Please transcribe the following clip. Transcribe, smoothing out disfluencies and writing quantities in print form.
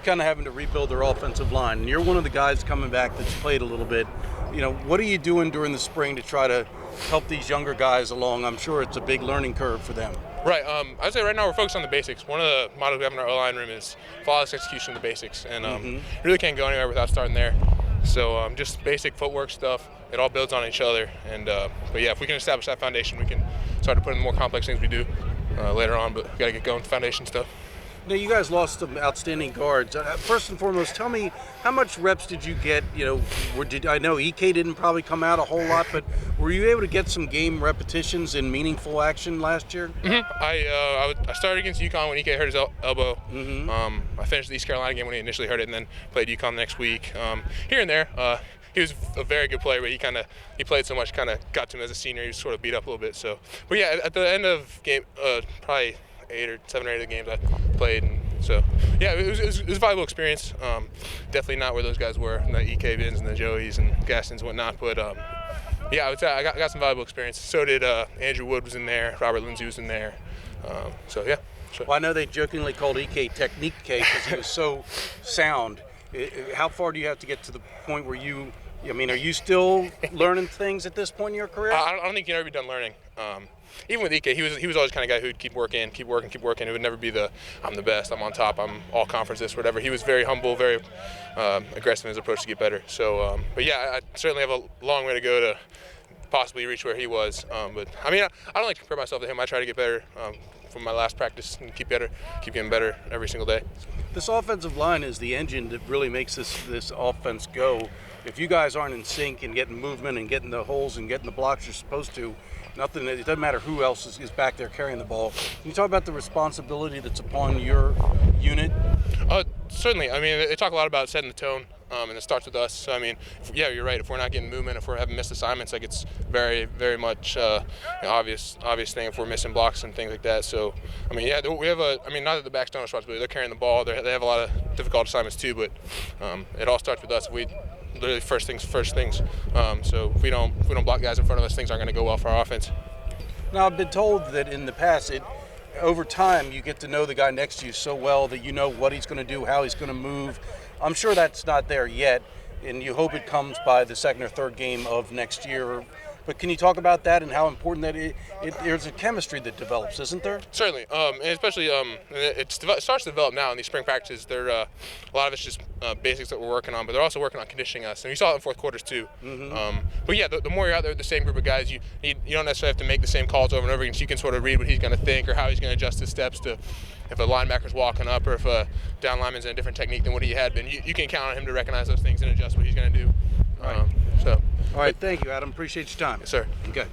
everybody's kind of having to rebuild their offensive line, and you're one of the guys coming back that's played a little bit. What are you doing during the spring to try to help these younger guys along? I'm sure it's a big learning curve for them. Right. I'd say right now we're focused on the basics. One of the models we have in our O-line room is flawless execution of the basics, and you really can't go anywhere without starting there. So just basic footwork stuff. It all builds on each other, and but yeah, if we can establish that foundation, we can start to put in the more complex things we do later on. But we got to get going with foundation stuff. Now, you guys lost some outstanding guards. First and foremost, tell me, how much reps did you get? I know EK didn't probably come out a whole lot, but were you able to get some game repetitions in meaningful action last year? I started against UConn when EK hurt his elbow. I finished the East Carolina game when he initially hurt it, and then played UConn the next week. Here and there, he was a very good player, but he played so much, kind of got to him as a senior. He was sort of beat up a little bit. So, but yeah, at the end of game, probably 7 or 8 of the games I played, and so yeah, it was a valuable experience. Definitely not where those guys were, the EK Bins and the Joeys and Gastons and whatnot, but yeah, I would say I got some valuable experience. So did Andrew Wood was in there, Robert Lindsey was in there, so yeah. Sure. Well, I know they jokingly called EK Technique K because he was so sound. How far do you have to get to the point where are you still learning things at this point in your career? I don't think you can ever be done learning. Even with EK, he was always the kind of guy who'd keep working. It would never be I'm the best, I'm on top, I'm all conference this, whatever. He was very humble, very aggressive in his approach to get better. So, but yeah, I certainly have a long way to go to possibly reach where he was. But I mean, I don't like to compare myself to him. I try to get better from my last practice and keep getting better every single day. This offensive line is the engine that really makes this offense go. If you guys aren't in sync and getting movement and getting the holes and getting the blocks you're supposed to, it doesn't matter who else is back there carrying the ball. Can you talk about the responsibility that's upon your unit? Certainly. I mean, they talk a lot about setting the tone, and it starts with us. So, I mean, yeah, you're right. If we're not getting movement, if we're having missed assignments, like it's very, very much obvious thing if we're missing blocks and things like that. So, I mean, yeah, we have not that the backs don't have responsibility. They're carrying the ball. They have a lot of difficult assignments too, but it all starts with us. We literally first things. So if we don't block guys in front of us, things aren't going to go well for our offense. Now, I've been told that in the past, over time, you get to know the guy next to you so well that you know what he's going to do, how he's going to move. I'm sure that's not there yet, and you hope it comes by the second or third game of next year. But can you talk about that and how important that there's a chemistry that develops, isn't there? Certainly, and especially it starts to develop now in these spring practices. A lot of it's just basics that we're working on, but they're also working on conditioning us, and you saw it in fourth quarters too. But yeah, the more you're out there with the same group of guys, you don't necessarily have to make the same calls over and over again, so you can sort of read what he's going to think or how he's going to adjust his steps to if a linebacker's walking up or if a down lineman's in a different technique than what he had been. You can count on him to recognize those things and adjust what he's going to do. All right, thank you, Adam. Appreciate your time. Yes, sir. Okay.